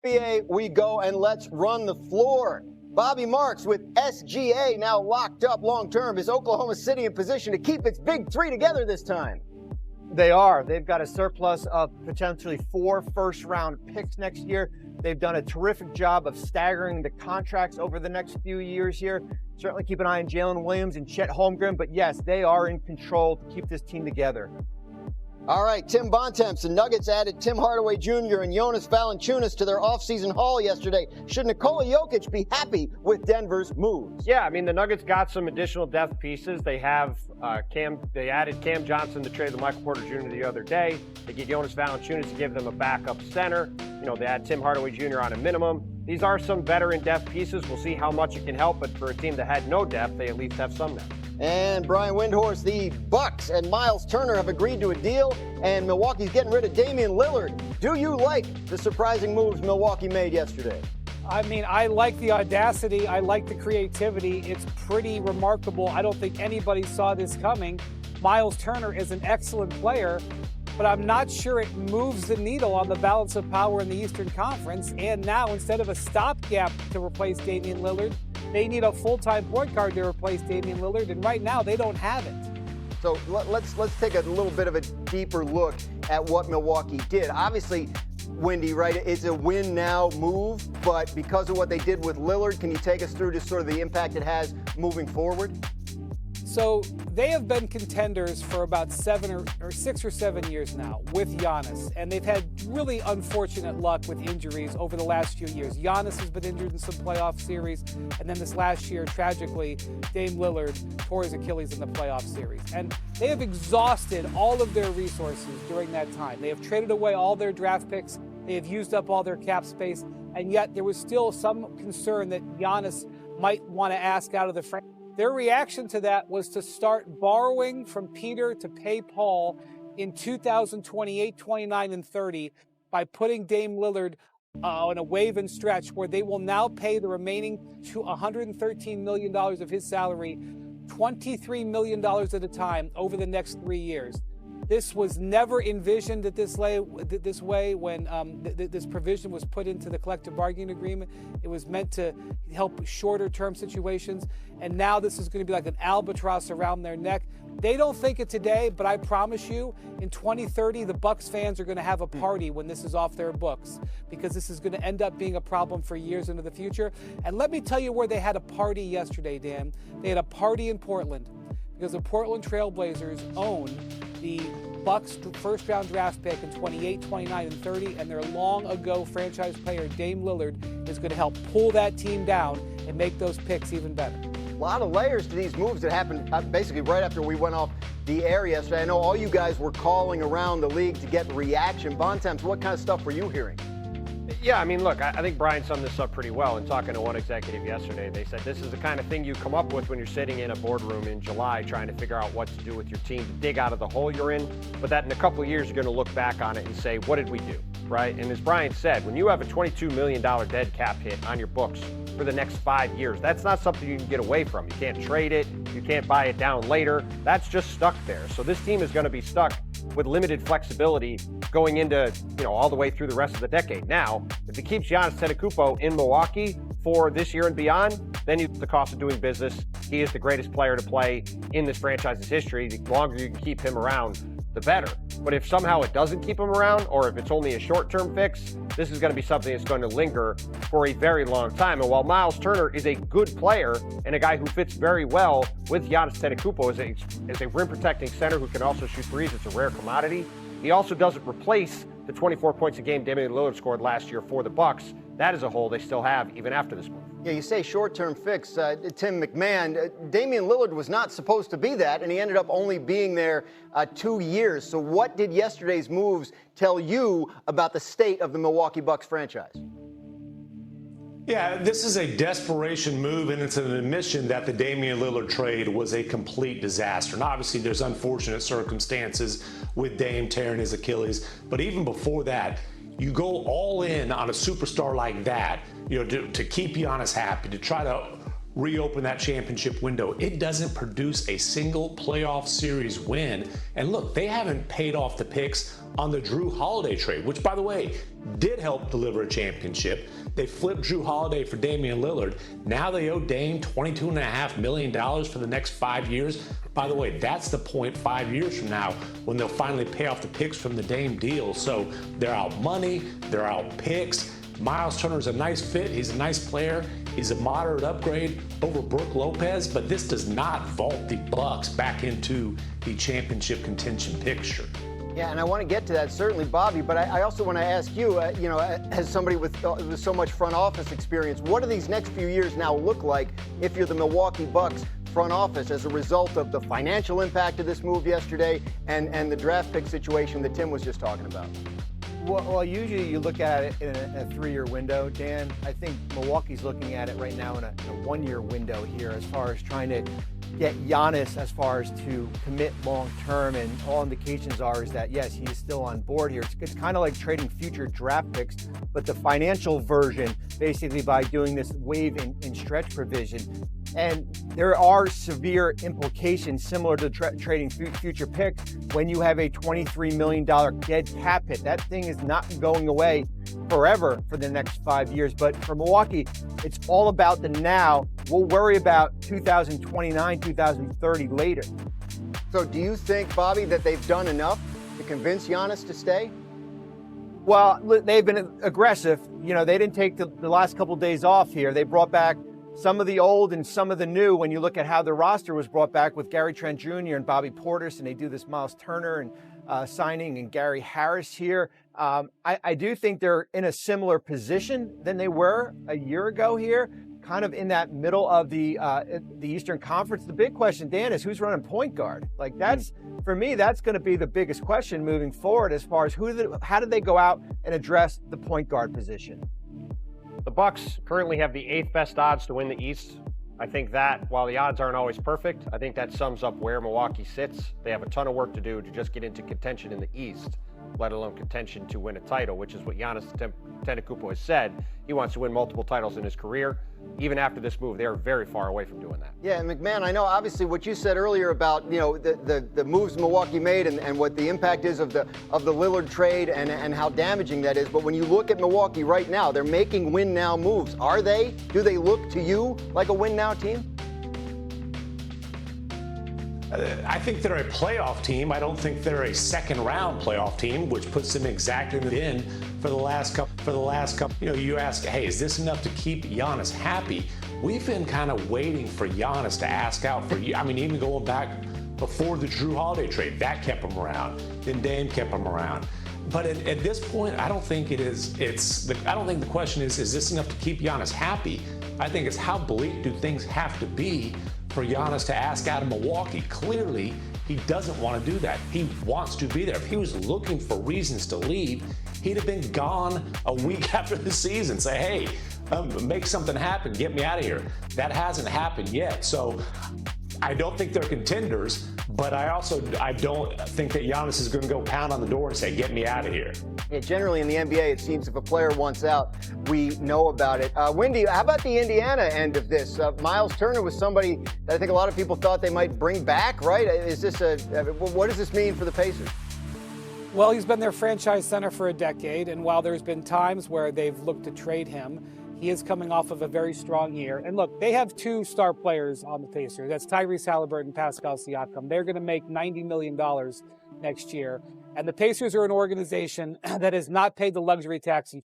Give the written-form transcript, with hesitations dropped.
NBA we go, and let's run the floor. Bobby Marks with SGA now locked up long-term. Is Oklahoma City in position to keep its big three together this time? They are. They've got a surplus of potentially 4 first-round picks next year. They've done a terrific job of staggering the contracts over the next few years here. Certainly keep an eye on Jalen Williams and Chet Holmgren, but yes, they are in control to keep this team together. All right, Tim Bontemps. The Nuggets added Tim Hardaway Jr. and Jonas Valanciunas to their offseason haul yesterday. Should Nikola Jokic be happy with Denver's moves? Yeah, I mean, the Nuggets got some additional depth pieces. They have they added Cam Johnson to trade with Michael Porter Jr. the other day. They get Jonas Valanciunas to give them a backup center. You know, they add Tim Hardaway Jr. on a minimum. These are some veteran depth pieces. We'll see how much it can help, but for a team that had no depth, they at least have some depth. And Brian Windhorst, the Bucks and Miles Turner have agreed to a deal, and Milwaukee's getting rid of Damian Lillard. Do you like the surprising moves Milwaukee made yesterday? I mean, I like the audacity. I like the creativity. It's pretty remarkable. I don't think anybody saw this coming. Miles Turner is an excellent player, but I'm not sure it moves the needle on the balance of power in the Eastern Conference. And now, instead of a stopgap to replace Damian Lillard, they need a full-time point guard to replace Damian Lillard, and right now they don't have it. So let's take a little bit of a deeper look at what Milwaukee did. Obviously, Wendy, right, it's a win-now move, but because of what they did with Lillard, can you take us through just sort of the impact it has moving forward? So they have been contenders for about 6 or 7 years now with Giannis, and they've had really unfortunate luck with injuries over the last few years. Giannis has been injured in some playoff series, and then this last year, tragically, Dame Lillard tore his Achilles in the playoff series. And they have exhausted all of their resources during that time. They have traded away all their draft picks. They have used up all their cap space, and yet there was still some concern that Giannis might want to ask out of the franchise. Their reaction to that was to start borrowing from Peter to pay Paul in 2028, 29, and 30 by putting Dame Lillard on a wave and stretch where they will now pay the remaining $113 million of his salary, $23 million at a time over the next 3 years. This was never envisioned this way when this provision was put into the collective bargaining agreement. It was meant to help shorter-term situations, and now this is going to be like an albatross around their neck. They don't think it today, but I promise you, in 2030, the Bucks fans are going to have a party when this is off their books, because this is going to end up being a problem for years into the future. And let me tell you where they had a party yesterday, Dan. They had a party in Portland, because the Portland Trail Blazers own the Bucks first-round draft pick in 28, 29, and 30, and their long-ago franchise player, Dame Lillard, is going to help pull that team down and make those picks even better. A lot of layers to these moves that happened basically right after we went off the air yesterday. I know all you guys were calling around the league to get reaction. Bontemps, what kind of stuff were you hearing? Yeah, I mean, look, I think Brian summed this up pretty well in talking to one executive yesterday. They said this is the kind of thing you come up with when you're sitting in a boardroom in July trying to figure out what to do with your team to dig out of the hole you're in, but that in a couple of years you're going to look back on it and say, what did we do, right? And as Brian said, when you have a $22 million dead cap hit on your books for the next 5 years, that's not something you can get away from. You can't trade it. You can't buy it down later. That's just stuck there. So this team is going to be stuck with limited flexibility going into, all the way through the rest of the decade. Now, if it keeps Giannis Antetokounmpo in Milwaukee for this year and beyond, then the cost of doing business. He is the greatest player to play in this franchise's history. The longer you can keep him around, the better. But if somehow it doesn't keep him around, or if it's only a short-term fix, this is going to be something that's going to linger for a very long time. And while Miles Turner is a good player and a guy who fits very well with Giannis Antetokounmpo as a rim-protecting center who can also shoot threes, it's a rare commodity. He also doesn't replace the 24 points a game Damian Lillard scored last year for the Bucks. That is a hole they still have even after this move. Yeah, you say short-term fix. Tim McMahon, Damian Lillard was not supposed to be that, and he ended up only being there 2 years. So what did yesterday's moves tell you about the state of the Milwaukee Bucks franchise? Yeah, this is a desperation move, and it's an admission that the Damian Lillard trade was a complete disaster. And obviously, there's unfortunate circumstances with Dame tearing his Achilles. But even before that, you go all in on a superstar like that, to keep Giannis happy, to try to reopen that championship window. It doesn't produce a single playoff series win. And look, they haven't paid off the picks on the Drew Holiday trade, which, by the way, did help deliver a championship. They flipped Drew Holiday for Damian Lillard. Now they owe Dame $22.5 million for the next 5 years. By the way, that's the point 5 years from now when they'll finally pay off the picks from the Dame deal. So they're out money, they're out picks. Miles Turner's a nice fit. He's a nice player. He's a moderate upgrade over Brook Lopez, but this does not vault the Bucks back into the championship contention picture. Yeah, and I want to get to that, certainly, Bobby, but I also want to ask you, as somebody with so much front office experience, what do these next few years now look like if you're the Milwaukee Bucks front office as a result of the financial impact of this move yesterday and the draft pick situation that Tim was just talking about? Well, usually you look at it in a 3-year window, Dan. I think Milwaukee's looking at it right now in a 1-year window here as far as trying to get Giannis as far as to commit long term, and all indications are is that yes, he's still on board here. It's kind of like trading future draft picks, but the financial version, basically by doing this waive in stretch provision. And there are severe implications similar to trading future picks when you have a $23 million dead cap hit. That thing is not going away forever for the next 5 years. But for Milwaukee, it's all about the now. We'll worry about 2029, 2030 later. So do you think, Bobby, that they've done enough to convince Giannis to stay? Well, they've been aggressive. They didn't take the last couple of days off here. They brought back some of the old and some of the new when you look at how the roster was brought back with Gary Trent Jr. and Bobby Portis, and they do this Miles Turner and signing and Gary Harris here. I do think they're in a similar position than they were a year ago here, kind of in that middle of the Eastern Conference. The big question, Dan, is who's running point guard? Like that's, for me, that's going to be the biggest question moving forward as far as how did they go out and address the point guard position? The Bucks currently have the 8th best odds to win the East. I think that, while the odds aren't always perfect, I think that sums up where Milwaukee sits. They have a ton of work to do to just get into contention in the East, let alone contention to win a title, which is what Giannis Antetokounmpo has said. He wants to win multiple titles in his career. Even after this move, they are very far away from doing that. Yeah, and McMahon, I know obviously what you said earlier about the moves Milwaukee made and what the impact is of the Lillard trade and how damaging that is. But when you look at Milwaukee right now, they're making win now moves. Are they? Do they look to you like a win now team? I think they're a playoff team. I don't think they're a second-round playoff team, which puts them exactly in for the last couple. You ask, hey, is this enough to keep Giannis happy? We've been kind of waiting for Giannis to ask out for. Even going back before the Drew Holiday trade, that kept him around. Then Dame kept him around. But at this point, I don't think it is. I don't think the question is this enough to keep Giannis happy? I think it's how bleak do things have to be for Giannis to ask out of Milwaukee. Clearly, he doesn't want to do that. He wants to be there. If he was looking for reasons to leave, he'd have been gone a week after the season. Say, hey, make something happen. Get me out of here. That hasn't happened yet. So I don't think they're contenders, but I don't think that Giannis is going to go pound on the door and say, get me out of here. Yeah, generally in the NBA, it seems if a player wants out, we know about it. Wendy, how about the Indiana end of this? Miles Turner was somebody that I think a lot of people thought they might bring back, right? What does this mean for the Pacers? Well, he's been their franchise center for a decade, and while there's been times where they've looked to trade him, he is coming off of a very strong year. And look, they have 2 star players on the Pacers. That's Tyrese Halliburton and Pascal Siakam. They're going to make $90 million next year. And the Pacers are an organization that has not paid the luxury tax in